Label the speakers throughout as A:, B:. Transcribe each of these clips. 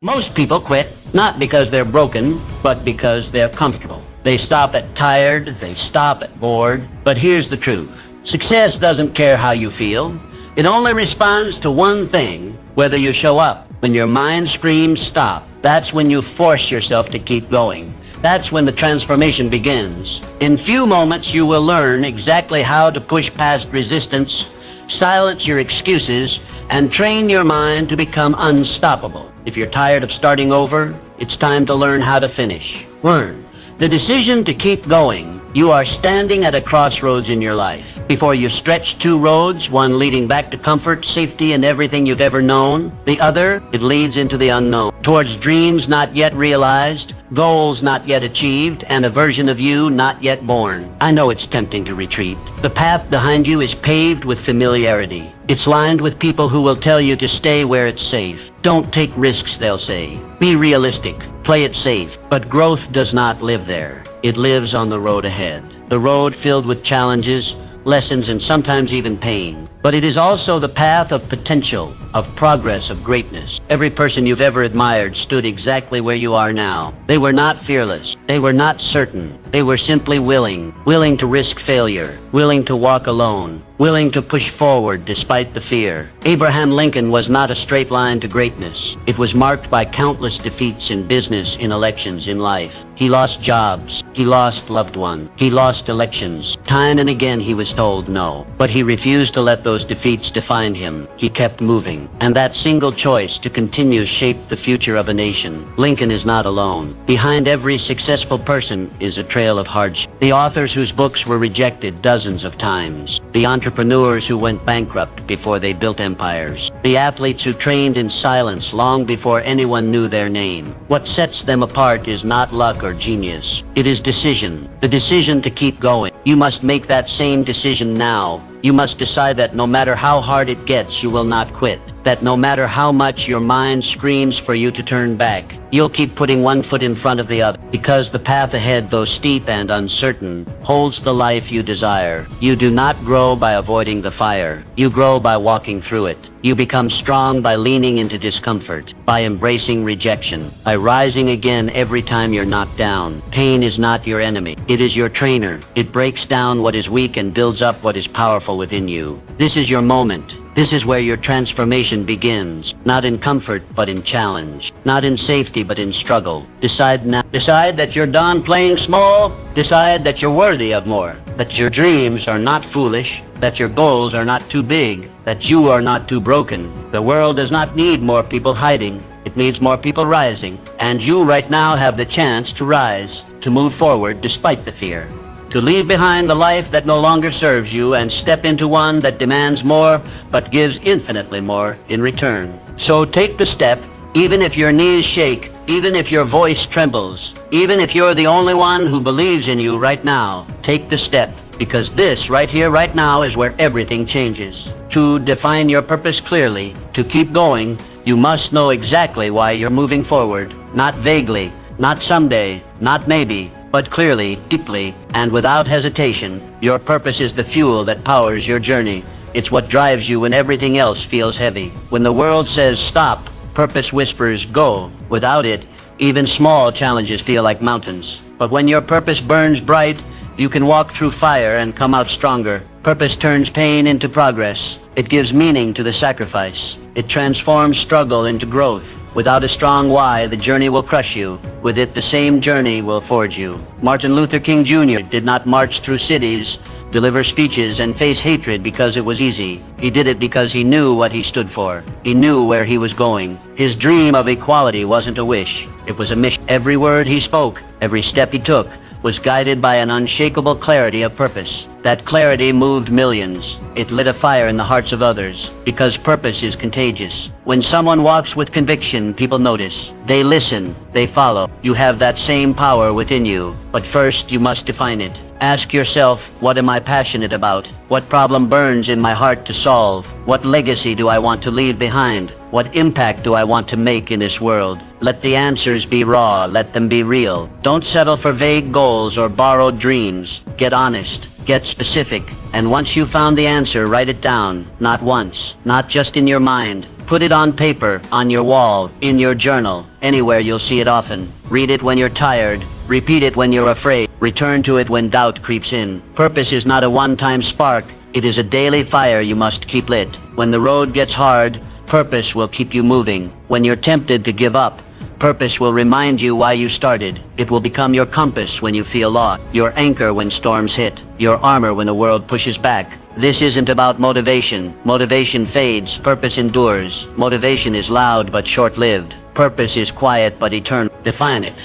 A: Most people quit, not because they're broken, but because they're comfortable. They stop at tired, they stop at bored. But here's the truth. Success doesn't care how you feel. It only responds to one thing, whether you show up. When your mind screams stop, that's when you force yourself to keep going. That's when the transformation begins. In few moments you will learn exactly how to push past resistance, silence your excuses, and train your mind to become unstoppable. If you're tired of starting over, it's time to learn how to finish. Learn. The decision to keep going. You are standing at a crossroads in your life. Before you stretch two roads, one leading back to comfort, safety, and everything you've ever known. The other, it leads into the unknown. Towards dreams not yet realized, goals not yet achieved, and a version of you not yet born. I know it's tempting to retreat. The path behind you is paved with familiarity. It's lined with people who will tell you to stay where it's safe. Don't take risks, they'll say. Be realistic. Play it safe. But growth does not live there. It lives on the road ahead. The road filled with challenges, lessons, and sometimes even pain. But it is also the path of potential, of progress, of greatness. Every person you've ever admired stood exactly where you are now. They were not fearless. They were not certain. They were simply willing to risk failure, willing to walk alone, willing to push forward despite the fear. Abraham Lincoln was not a straight line to greatness. It was marked by countless defeats in business, in elections, in life. He lost jobs. He lost loved ones. He lost elections. Time and again he was told no. But he refused to let those defeats define him. He kept moving. And that single choice to continue shaped the future of a nation. Lincoln is not alone. Behind every successful person is a trail of hardship. The authors whose books were rejected dozens of times. The entrepreneurs who went bankrupt before they built empires. The athletes who trained in silence long before anyone knew their name. What sets them apart is not luck or genius. It is decision. The decision to keep going. You must make that same decision now. You must decide that no matter how hard it gets, you will not quit. That no matter how much your mind screams for you to turn back, you'll keep putting one foot in front of the other. Because the path ahead, though steep and uncertain, holds the life you desire. You do not grow by avoiding the fire. You grow by walking through it. You become strong by leaning into discomfort, by embracing rejection, by rising again every time you're knocked down. Pain is not your enemy. It is your trainer. It breaks down what is weak and builds up what is powerful within you. This is your moment. This is where your transformation begins. Not in comfort, but in challenge. Not in safety, but in struggle. Decide now. Decide that you're done playing small. Decide that you're worthy of more. That your dreams are not foolish. That your goals are not too big. That you are not too broken. The world does not need more people hiding. It needs more people rising. And you right now have the chance to rise, to move forward despite the fear. To leave behind the life that no longer serves you and step into one that demands more but gives infinitely more in return. So take the step, even if your knees shake, even if your voice trembles, even if you're the only one who believes in you right now. Take the step, because this right here, right now is where everything changes. To define your purpose clearly, to keep going, you must know exactly why you're moving forward. Not vaguely, not someday, not maybe, but clearly, deeply, and without hesitation. Your purpose is the fuel that powers your journey. It's what drives you when everything else feels heavy. When the world says stop, purpose whispers go. Without it, even small challenges feel like mountains. But when your purpose burns bright, you can walk through fire and come out stronger. Purpose turns pain into progress. It gives meaning to the sacrifice. It transforms struggle into growth. Without a strong why, the journey will crush you. With it, the same journey will forge you. Martin Luther King Jr. did not march through cities, deliver speeches, and face hatred because it was easy. He did it because he knew what he stood for. He knew where he was going. His dream of equality wasn't a wish. It was a mission. Every word he spoke, every step he took, was guided by an unshakable clarity of purpose. That clarity moved millions. It lit a fire in the hearts of others, because purpose is contagious. When someone walks with conviction, people notice. They listen. They follow. You have that same power within you, but first you must define it. Ask yourself, what am I passionate about? What problem burns in my heart to solve? What legacy do I want to leave behind? What impact do I want to make in this world? Let the answers be raw. Let them be real. Don't settle for vague goals or borrowed dreams. Get honest. Get specific. And once you've found the answer, write it down. Not once. Not just in your mind. Put it on paper, on your wall, in your journal, anywhere you'll see it often. Read it when you're tired. Repeat it when you're afraid. Return to it when doubt creeps in. Purpose is not a one-time spark. It is a daily fire you must keep lit. When the road gets hard, purpose will keep you moving. When you're tempted to give up, purpose will remind you why you started. It will become your compass when you feel lost, your anchor when storms hit, your armor when the world pushes back. This isn't about motivation. Motivation fades, purpose endures. Motivation is loud but short-lived. Purpose is quiet but eternal. Define it,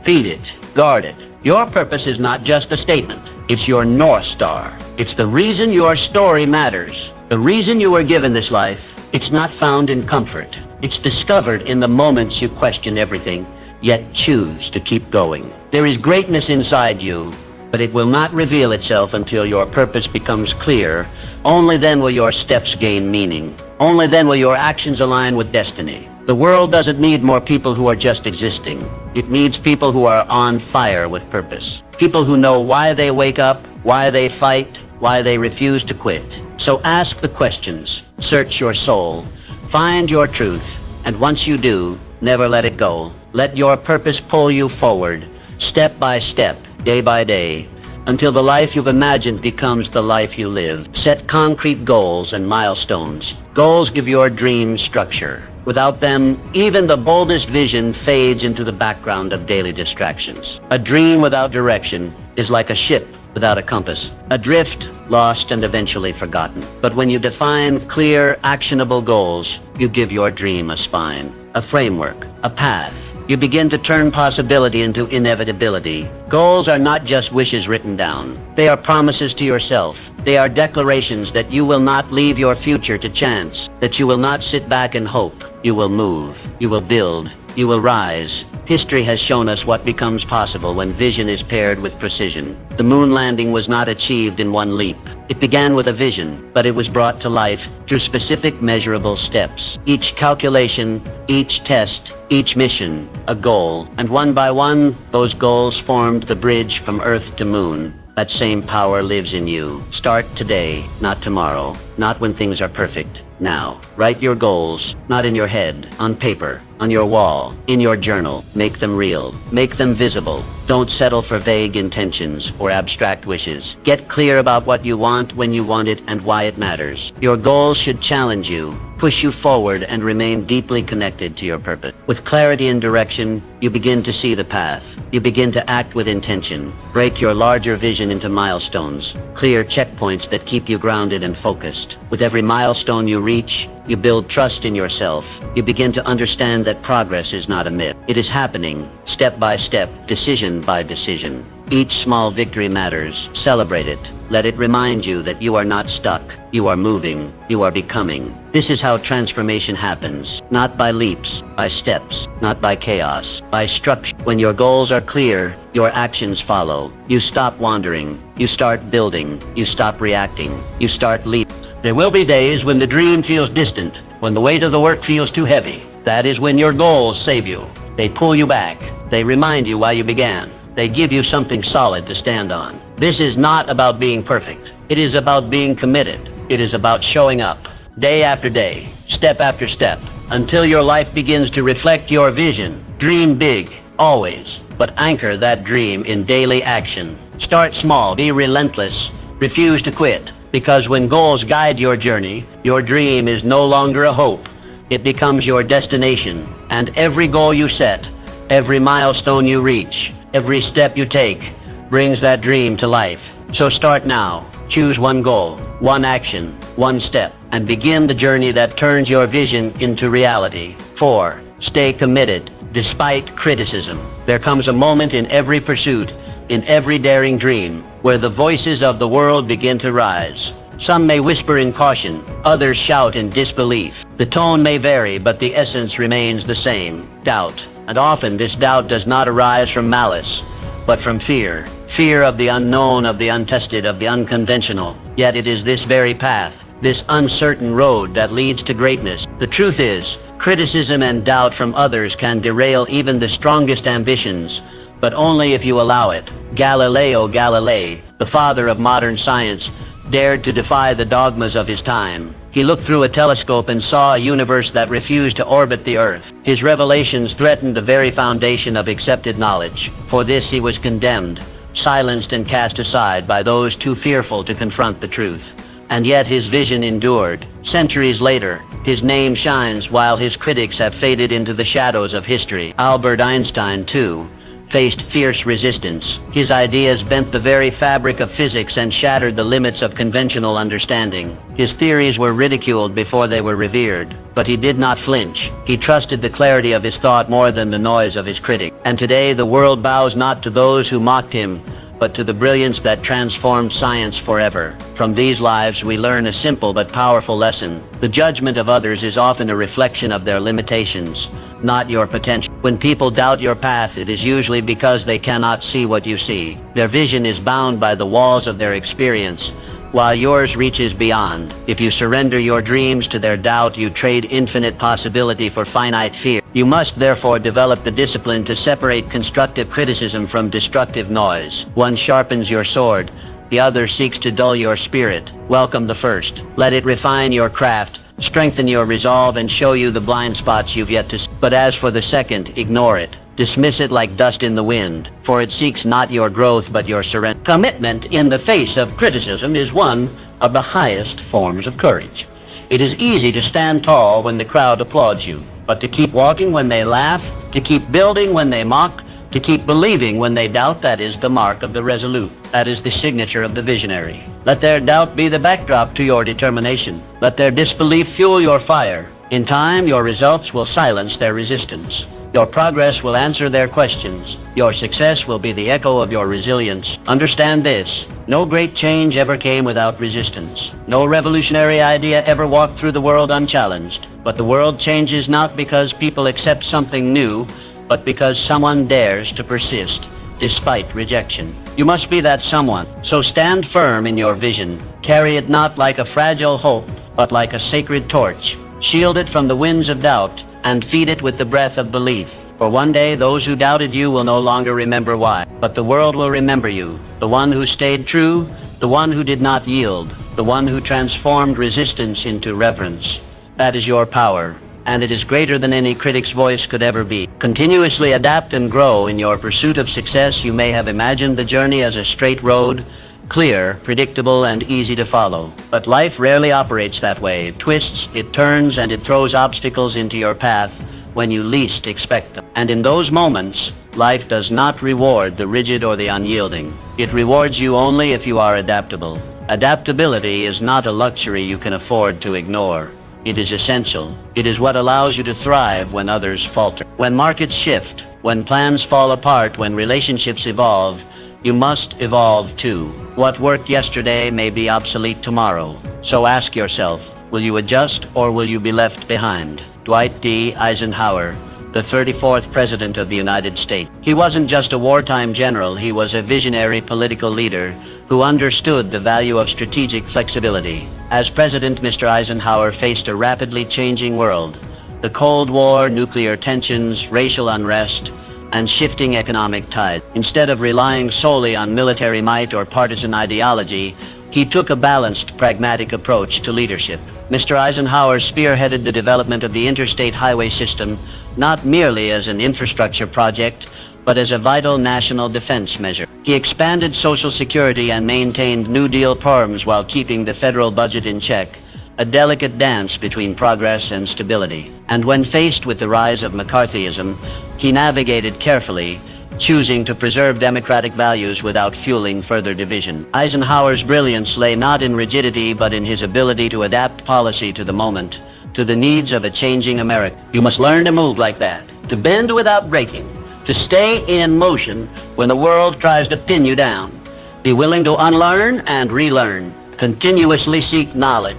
A: feed it, guard it. Your purpose is not just a statement. It's your North Star. It's the reason your story matters. The reason you were given this life. It's not found in comfort. It's discovered in the moments you question everything, yet choose to keep going. There is greatness inside you, but it will not reveal itself until your purpose becomes clear. Only then will your steps gain meaning. Only then will your actions align with destiny. The world doesn't need more people who are just existing. It needs people who are on fire with purpose. People who know why they wake up, why they fight, why they refuse to quit. So ask the questions, search your soul, find your truth, and once you do, never let it go. Let your purpose pull you forward, step by step, day by day, until the life you've imagined becomes the life you live. Set concrete goals and milestones. Goals give your dreams structure. Without them, even the boldest vision fades into the background of daily distractions. A dream without direction is like a ship without a compass, adrift, lost, and eventually forgotten. But when you define clear, actionable goals, you give your dream a spine, a framework, a path. You begin to turn possibility into inevitability. Goals are not just wishes written down. They are promises to yourself. They are declarations that you will not leave your future to chance, that you will not sit back and hope. You will move. You will build. You will rise. History has shown us what becomes possible when vision is paired with precision. The moon landing was not achieved in one leap. It began with a vision, but it was brought to life through specific measurable steps. Each calculation, each test, each mission, a goal. And one by one, those goals formed the bridge from Earth to Moon. That same power lives in you. Start today, not tomorrow, not when things are perfect. Now, write your goals, not in your head, on paper, on your wall, in your journal. Make them real. Make them visible. Don't settle for vague intentions or abstract wishes. Get clear about what you want, when you want it, and why it matters. Your goals should challenge you, push you forward, and remain deeply connected to your purpose. With clarity and direction, you begin to see the path. You begin to act with intention. Break your larger vision into milestones, clear checkpoints that keep you grounded and focused. With every milestone you reach, you build trust in yourself. You begin to understand that progress is not a myth. It is happening, step by step, decision by decision. Each small victory matters. Celebrate it. Let it remind you that you are not stuck. You are moving. You are becoming. This is how transformation happens. Not by leaps, by steps. Not by chaos, by structure. When your goals are clear, your actions follow. You stop wandering. You start building. You stop reacting. You start leaping. There will be days when the dream feels distant, when the weight of the work feels too heavy. That is when your goals save you. They pull you back. They remind you why you began. They give you something solid to stand on. This is not about being perfect. It is about being committed. It is about showing up, day after day, step after step, until your life begins to reflect your vision. Dream big, always, but anchor that dream in daily action. Start small, be relentless, refuse to quit. Because when goals guide your journey, your dream is no longer a hope. It becomes your destination. And every goal you set, every milestone you reach, every step you take, brings that dream to life. So start now. Choose one goal, one action, one step, and begin the journey that turns your vision into reality. 4. Stay committed, despite criticism. There comes a moment in every pursuit, in every daring dream, where the voices of the world begin to rise. Some may whisper in caution, others shout in disbelief. The tone may vary, but the essence remains the same, doubt. And often this doubt does not arise from malice, but from fear. Fear of the unknown, of the untested, of the unconventional. Yet it is this very path, this uncertain road that leads to greatness. The truth is, criticism and doubt from others can derail even the strongest ambitions, but only if you allow it. Galileo Galilei, the father of modern science, dared to defy the dogmas of his time. He looked through a telescope and saw a universe that refused to orbit the Earth. His revelations threatened the very foundation of accepted knowledge. For this he was condemned, silenced and cast aside by those too fearful to confront the truth. And yet his vision endured. Centuries later, his name shines while his critics have faded into the shadows of history. Albert Einstein, too, faced fierce resistance. His ideas bent the very fabric of physics and shattered the limits of conventional understanding. His theories were ridiculed before they were revered, but he did not flinch. He trusted the clarity of his thought more than the noise of his critic. And today the world bows not to those who mocked him, but to the brilliance that transformed science forever. From these lives we learn a simple but powerful lesson. The judgment of others is often a reflection of their limitations, not your potential. When people doubt your path, it is usually because they cannot see what you see. Their vision is bound by the walls of their experience, while yours reaches beyond. If you surrender your dreams to their doubt, you trade infinite possibility for finite fear. You must therefore develop the discipline to separate constructive criticism from destructive noise. One sharpens your sword, the other seeks to dull your spirit. Welcome the first. Let it refine your craft, strengthen your resolve, and show you the blind spots you've yet to see. But as for the second, ignore it. Dismiss it like dust in the wind, for it seeks not your growth but your surrender. Commitment in the face of criticism is one of the highest forms of courage. It is easy to stand tall when the crowd applauds you, but to keep walking when they laugh, to keep building when they mock, to keep believing when they doubt, that is the mark of the resolute. That is the signature of the visionary. Let their doubt be the backdrop to your determination. Let their disbelief fuel your fire. In time, your results will silence their resistance. Your progress will answer their questions. Your success will be the echo of your resilience. Understand this: no great change ever came without resistance. No revolutionary idea ever walked through the world unchallenged. But the world changes not because people accept something new, but because someone dares to persist despite rejection. You must be that someone. So stand firm in your vision. Carry it not like a fragile hope, but like a sacred torch. Shield it from the winds of doubt, and feed it with the breath of belief. For one day those who doubted you will no longer remember why, but the world will remember you, the one who stayed true, the one who did not yield, the one who transformed resistance into reverence. That is your power, and it is greater than any critic's voice could ever be. Continuously adapt and grow in your pursuit of success. You may have imagined the journey as a straight road, clear, predictable, and easy to follow. But life rarely operates that way. It twists, it turns, and it throws obstacles into your path when you least expect them. And in those moments, life does not reward the rigid or the unyielding. It rewards you only if you are adaptable. Adaptability is not a luxury you can afford to ignore. It is essential. It is what allows you to thrive when others falter. When markets shift, when plans fall apart, when relationships evolve, you must evolve too. What worked yesterday may be obsolete tomorrow. So ask yourself, will you adjust or will you be left behind? Dwight D. Eisenhower, the 34th President of the United States. He wasn't just a wartime general, he was a visionary political leader who understood the value of strategic flexibility. As president, Mr. Eisenhower faced a rapidly changing world. The Cold War, nuclear tensions, racial unrest, and shifting economic tides. Instead of relying solely on military might or partisan ideology, he took a balanced, pragmatic approach to leadership. Mr. Eisenhower spearheaded the development of the interstate highway system, not merely as an infrastructure project, but as a vital national defense measure. He expanded Social Security and maintained New Deal reforms while keeping the federal budget in check, a delicate dance between progress and stability. And when faced with the rise of McCarthyism, he navigated carefully, choosing to preserve democratic values without fueling further division. Eisenhower's brilliance lay not in rigidity, but in his ability to adapt policy to the moment, to the needs of a changing America. You must learn to move like that, to bend without breaking, to stay in motion when the world tries to pin you down. Be willing to unlearn and relearn. Continuously seek knowledge.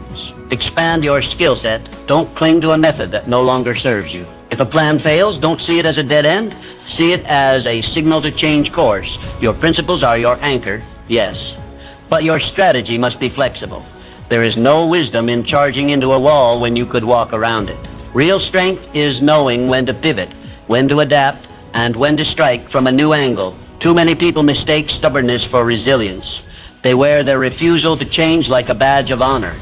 A: Expand your skill set. Don't cling to a method that no longer serves you. If a plan fails, don't see it as a dead end. See it as a signal to change course. Your principles are your anchor, yes, but your strategy must be flexible. There is no wisdom in charging into a wall when you could walk around it. Real strength is knowing when to pivot, when to adapt, and when to strike from a new angle. Too many people mistake stubbornness for resilience. They wear their refusal to change like a badge of honor.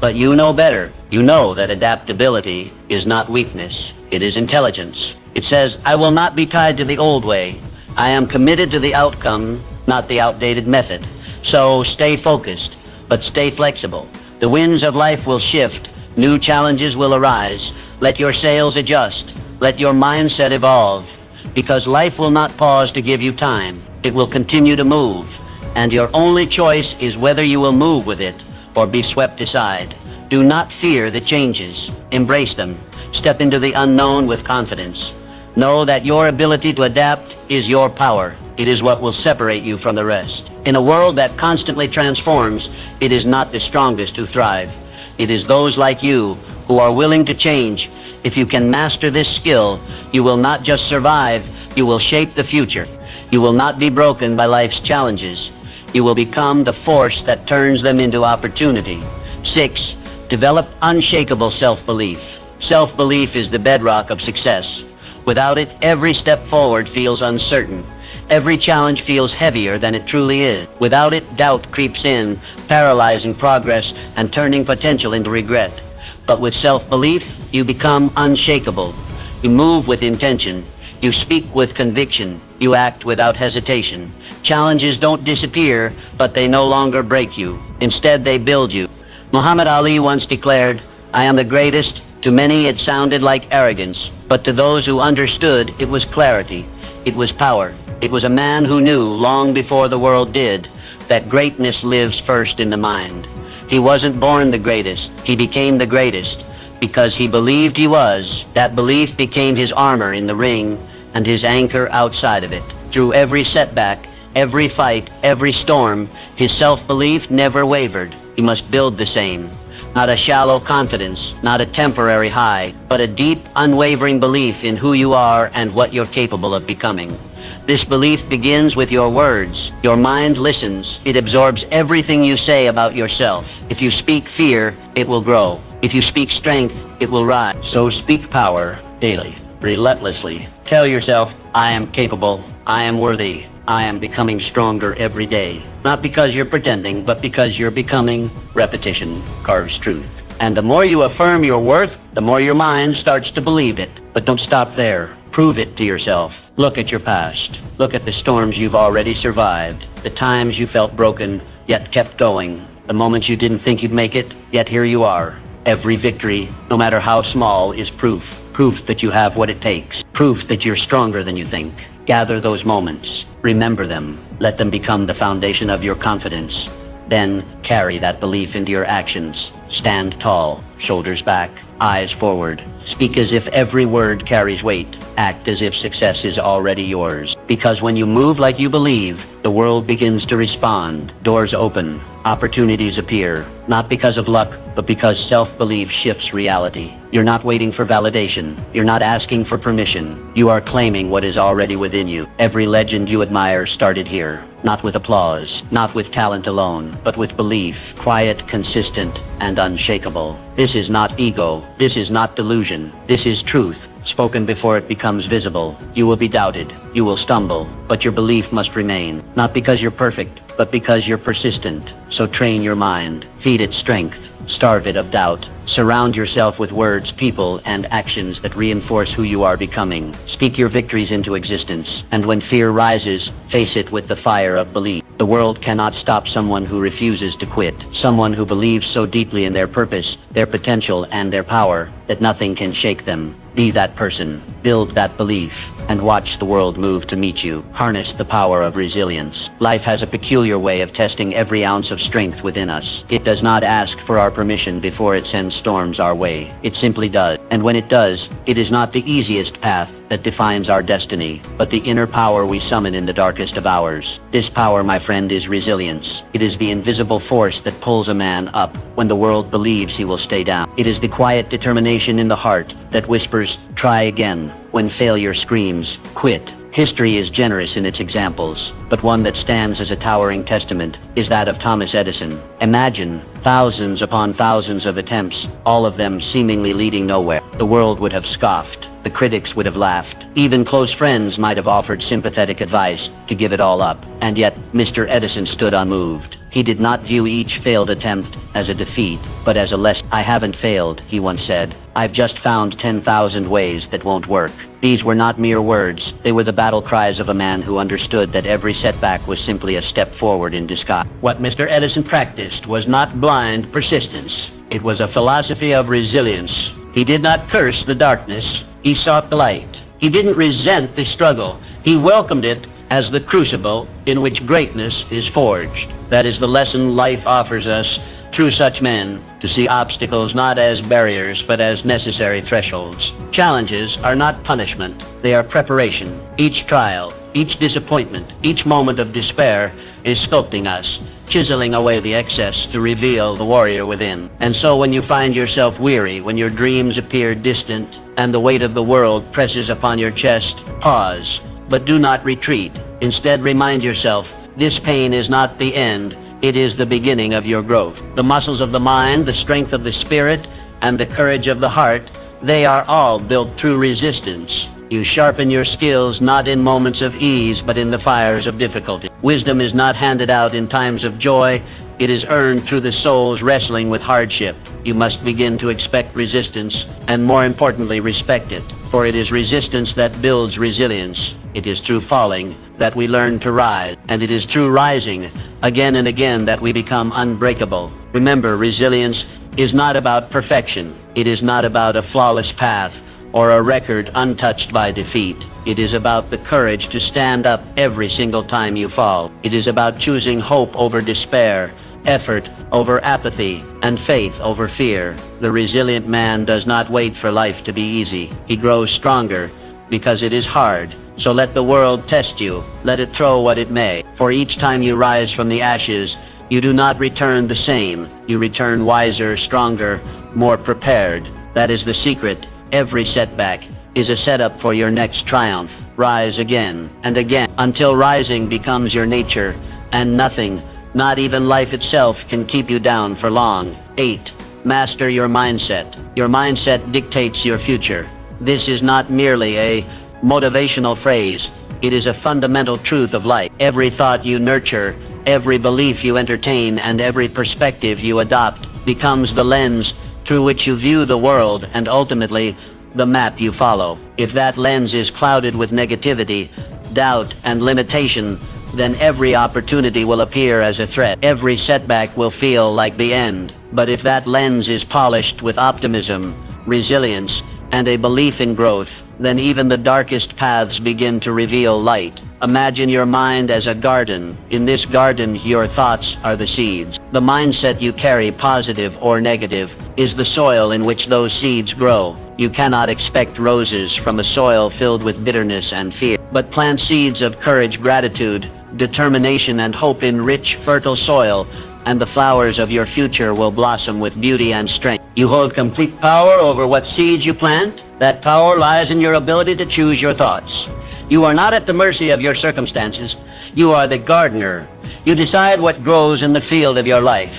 A: But you know better. You know that adaptability is not weakness, it is intelligence. It says, I will not be tied to the old way. I am committed to the outcome, not the outdated method. So stay focused, but stay flexible. The winds of life will shift. New challenges will arise. Let your sails adjust. Let your mindset evolve. Because life will not pause to give you time. It will continue to move. And your only choice is whether you will move with it or be swept aside. Do not fear the changes. Embrace them. Step into the unknown with confidence. Know that your ability to adapt is your power. It is what will separate you from the rest. In a world that constantly transforms, it is not the strongest who thrive. It is those like you who are willing to change. If you can master this skill, you will not just survive, you will shape the future. You will not be broken by life's challenges. You will become the force that turns them into opportunity. 6. Develop unshakable self-belief. Self-belief is the bedrock of success. Without it, every step forward feels uncertain. Every challenge feels heavier than it truly is. Without it, doubt creeps in, paralyzing progress and turning potential into regret. But with self-belief, you become unshakable. You move with intention. You speak with conviction. You act without hesitation. Challenges don't disappear, but they no longer break you. Instead, they build you. Muhammad Ali once declared, I am the greatest. To many, it sounded like arrogance, but to those who understood, it was clarity. It was power. It was a man who knew, long before the world did, that greatness lives first in the mind. He wasn't born the greatest. He became the greatest because he believed he was. That belief became his armor in the ring and his anchor outside of it. Through every setback, every fight, every storm, his self-belief never wavered. You must build the same. Not a shallow confidence, not a temporary high, but a deep, unwavering belief in who you are and what you're capable of becoming. This belief begins with your words. Your mind listens. It absorbs everything you say about yourself. If you speak fear, it will grow. If you speak strength, it will rise. So speak power daily, relentlessly. Tell yourself, I am capable. I am worthy. I am becoming stronger every day. Not because you're pretending, but because you're becoming. Repetition carves truth. And the more you affirm your worth, the more your mind starts to believe it. But don't stop there. Prove it to yourself. Look at your past. Look at the storms you've already survived. The times you felt broken, yet kept going. The moments you didn't think you'd make it, yet here you are. Every victory, no matter how small, is proof. Proof that you have what it takes. Proof that you're stronger than you think. Gather those moments. Remember them. Let them become the foundation of your confidence. Then carry that belief into your actions. Stand tall, shoulders back, eyes forward. Speak as if every word carries weight. Act as if success is already yours. Because when you move like you believe, the world begins to respond. Doors open. Opportunities appear. Not because of luck, but because self-belief shifts reality. You're not waiting for validation. You're not asking for permission. You are claiming what is already within you. Every legend you admire started here. Not with applause, not with talent alone, but with belief. Quiet, consistent, and unshakable. This is not ego. This is not delusion. This is truth. Spoken before it becomes visible. You will be doubted. You will stumble. But your belief must remain. Not because you're perfect, but because you're persistent. So train your mind. Feed it strength. Starve it of doubt. Surround yourself with words, people, and actions that reinforce who you are becoming. Speak your victories into existence. And when fear rises, face it with the fire of belief. The world cannot stop someone who refuses to quit. Someone who believes so deeply in their purpose, their potential, and their power that nothing can shake them. Be that person. Build that belief. And watch the world move to meet you. Harness the power of resilience. Life has a peculiar way of testing every ounce of strength within us. It does not ask for our permission before it sends storms our way. It simply does. And when it does, it is not the easiest path that defines our destiny, but the inner power we summon in the darkest of hours. This power, my friend, is resilience. It is the invisible force that pulls a man up when the world believes he will stay down. It is the quiet determination in the heart that whispers, try again, when failure screams, quit. History is generous in its examples, but one that stands as a towering testament is that of Thomas Edison. Imagine thousands upon thousands of attempts, all of them seemingly leading nowhere. The world would have scoffed. The critics would have laughed. Even close friends might have offered sympathetic advice to give it all up. And yet, Mr. Edison stood unmoved. He did not view each failed attempt as a defeat, but as a lesson. "I haven't failed," he once said. "I've just found 10,000 ways that won't work." These were not mere words. They were the battle cries of a man who understood that every setback was simply a step forward in disguise. What Mr. Edison practiced was not blind persistence. It was a philosophy of resilience. He did not curse the darkness. He sought the light. He didn't resent the struggle. He welcomed it as the crucible in which greatness is forged. That is the lesson life offers us through such men, to see obstacles not as barriers but as necessary thresholds. Challenges are not punishment, they are preparation. Each trial, each disappointment, each moment of despair is sculpting us, chiseling away the excess to reveal the warrior within. And so when you find yourself weary, when your dreams appear distant, and the weight of the world presses upon your chest, pause, but do not retreat. Instead, remind yourself, this pain is not the end, it is the beginning of your growth. The muscles of the mind, the strength of the spirit, and the courage of the heart, they are all built through resistance. You sharpen your skills not in moments of ease, but in the fires of difficulty. Wisdom is not handed out in times of joy, it is earned through the soul's wrestling with hardship. You must begin to expect resistance, and more importantly, respect it. For it is resistance that builds resilience. It is through falling that we learn to rise, and it is through rising again and again that we become unbreakable. Remember, resilience is not about perfection. It is not about a flawless path or a record untouched by defeat. It is about the courage to stand up every single time you fall. It is about choosing hope over despair, effort over apathy, and faith over fear. The resilient man does not wait for life to be easy. He grows stronger because it is hard. So let the world test you. Let it throw what it may. For each time you rise from the ashes, you do not return the same. You return wiser, stronger, more prepared. That is the secret. Every setback is a setup for your next triumph. Rise again and again until rising becomes your nature, and nothing, not even life itself, can keep you down for long. 8. Master your mindset. Your mindset dictates your future. This is not merely a motivational phrase. It is a fundamental truth of life. Every thought you nurture, every belief you entertain, and every perspective you adopt becomes the lens through which you view the world, and ultimately the map you follow. If that lens is clouded with negativity, doubt, and limitation, then every opportunity will appear as a threat. Every setback will feel like the end. But if that lens is polished with optimism, resilience, and a belief in growth, then even the darkest paths begin to reveal light. Imagine your mind as a garden. In this garden, your thoughts are the seeds. The mindset you carry, positive or negative, is the soil in which those seeds grow. You cannot expect roses from a soil filled with bitterness and fear, but plant seeds of courage, gratitude, determination, and hope in rich, fertile soil, and the flowers of your future will blossom with beauty and strength. You hold complete power over what seeds you plant. That power lies in your ability to choose your thoughts. You are not at the mercy of your circumstances. You are the gardener. You decide what grows in the field of your life.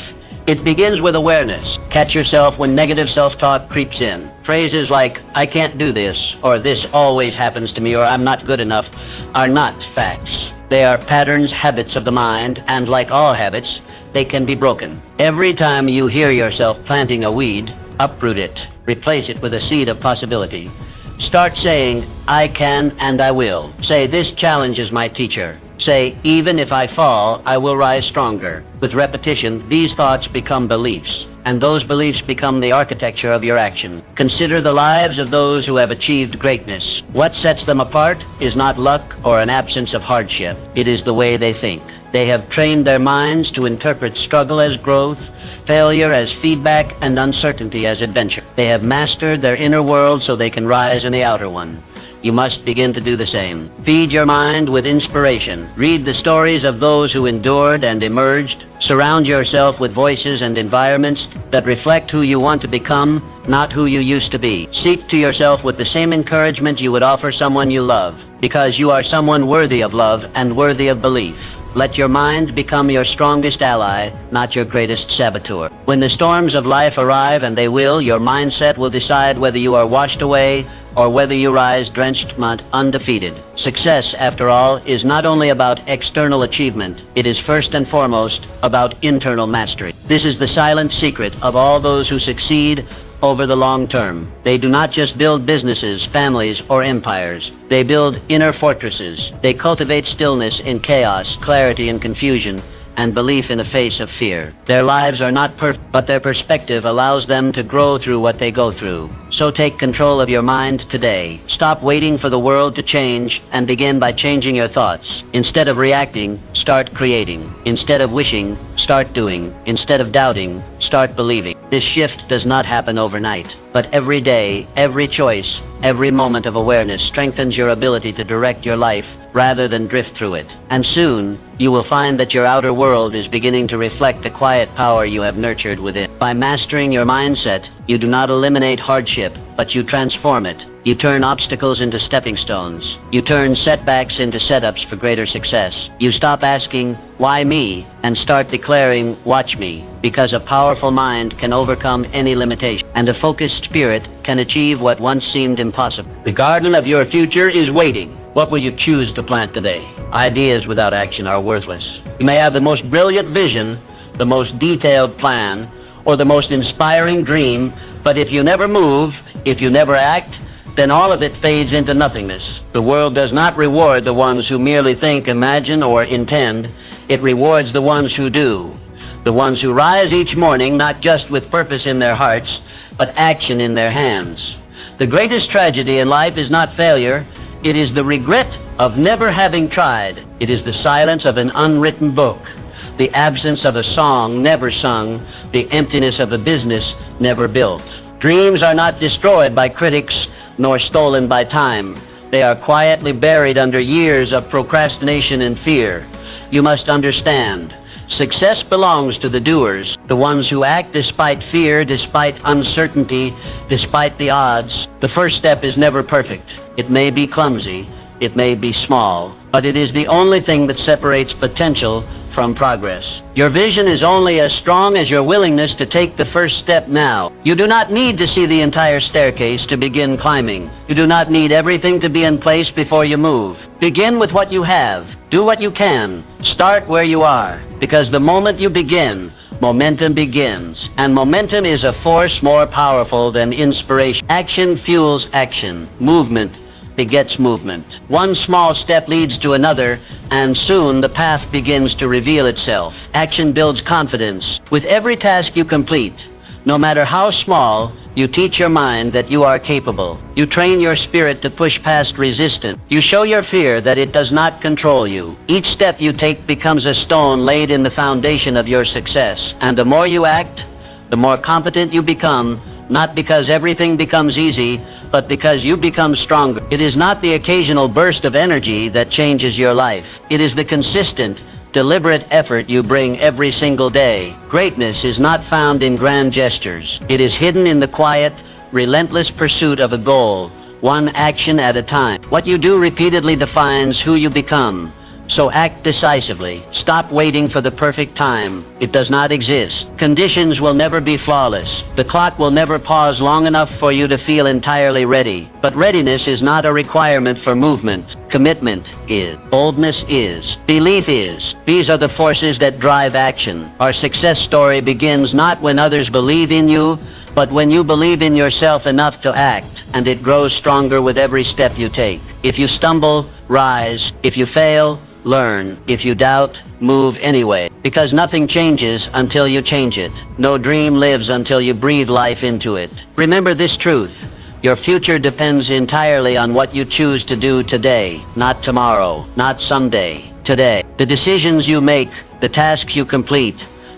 A: It begins with awareness. Catch yourself when negative self-talk creeps in. Phrases like, "I can't do this," or "this always happens to me," or "I'm not good enough," are not facts. They are patterns, habits of the mind, and like all habits, they can be broken. Every time you hear yourself planting a weed, uproot it. Replace it with a seed of possibility. Start saying, "I can and I will." Say, "This challenge is my teacher." Say, "Even if I fall, I will rise stronger." With repetition, these thoughts become beliefs, and those beliefs become the architecture of your action. Consider the lives of those who have achieved greatness. What sets them apart is not luck or an absence of hardship. It is the way they think. They have trained their minds to interpret struggle as growth, failure as feedback, and uncertainty as adventure. They have mastered their inner world so they can rise in the outer one. You must begin to do the same. Feed your mind with inspiration. Read the stories of those who endured and emerged. Surround yourself with voices and environments that reflect who you want to become, not who you used to be. Seek to yourself with the same encouragement you would offer someone you love, because you are someone worthy of love and worthy of belief. Let your mind become your strongest ally, not your greatest saboteur. When the storms of life arrive, and they will, your mindset will decide whether you are washed away or whether you rise drenched, undefeated. Success, after all, is not only about external achievement, it is first and foremost about internal mastery. This is the silent secret of all those who succeed over the long term. They do not just build businesses, families, or empires. They build inner fortresses. They cultivate stillness in chaos, clarity in confusion, and belief in the face of fear. Their lives are not perfect, but their perspective allows them to grow through what they go through. So take control of your mind today. Stop waiting for the world to change and begin by changing your thoughts. Instead of reacting, start creating. Instead of wishing, start doing. Instead of doubting, start believing. This shift does not happen overnight, but every day, every choice, every moment of awareness strengthens your ability to direct your life rather than drift through it. And soon, you will find that your outer world is beginning to reflect the quiet power you have nurtured within. By mastering your mindset, you do not eliminate hardship, but you transform it. You turn obstacles into stepping stones. You turn setbacks into setups for greater success. You stop asking, why me? And start declaring, watch me. Because a powerful mind can overcome any limitation, and a focused spirit can achieve what once seemed impossible. The garden of your future is waiting. What will you choose to plant today? Ideas without action are worthless. You may have the most brilliant vision, the most detailed plan, or the most inspiring dream, but if you never move, if you never act, then all of it fades into nothingness. The world does not reward the ones who merely think, imagine, or intend. It rewards the ones who do. The ones who rise each morning not just with purpose in their hearts, but action in their hands. The greatest tragedy in life is not failure. It is the regret of never having tried. It is the silence of an unwritten book, the absence of a song never sung, the emptiness of a business never built. Dreams are not destroyed by critics nor stolen by time. They are quietly buried under years of procrastination and fear. You must understand, success belongs to the doers, the ones who act despite fear, despite uncertainty, despite the odds. The first step is never perfect. It may be clumsy, it may be small, but it is the only thing that separates potential from progress. Your vision is only as strong as your willingness to take the first step now. You do not need to see the entire staircase to begin climbing. You do not need everything to be in place before you move. Begin with what you have. Do what you can. Start where you are, because the moment you begin, momentum begins, and momentum is a force more powerful than inspiration. Action fuels action. Movement begets movement. One small step leads to another, and soon the path begins to reveal itself. Action builds confidence. With every task you complete, no matter how small, you teach your mind that you are capable. You train your spirit to push past resistance. You show your fear that it does not control you. Each step you take becomes a stone laid in the foundation of your success. And the more you act, the more competent you become, not because everything becomes easy, but because you become stronger. It is not the occasional burst of energy that changes your life. It is the consistent, deliberate effort you bring every single day. Greatness is not found in grand gestures. It is hidden in the quiet, relentless pursuit of a goal, one action at a time. What you do repeatedly defines who you become. So act decisively. Stop waiting for the perfect time. It does not exist. Conditions will never be flawless. The clock will never pause long enough for you to feel entirely ready. But readiness is not a requirement for movement. Commitment is. Boldness is. Belief is. These are the forces that drive action. Our success story begins not when others believe in you, but when you believe in yourself enough to act, and it grows stronger with every step you take. If you stumble, rise. If you fail, learn. If you doubt, move anyway. Because nothing changes until you change it. No dream lives until you breathe life into it. Remember this truth. Your future depends entirely on what you choose to do today, not tomorrow, not someday, today. The decisions you make, the tasks you complete,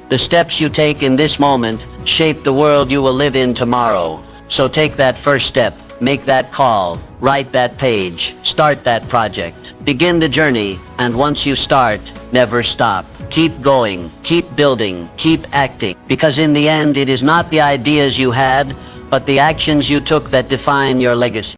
A: the steps you take in this moment shape the world you will live in tomorrow. So take that first step. Make that call. Write that page. Start that project. Begin the journey, and once you start, never stop. Keep going, keep building, keep acting. Because in the end, it is not the ideas you had, but the actions you took that define your legacy.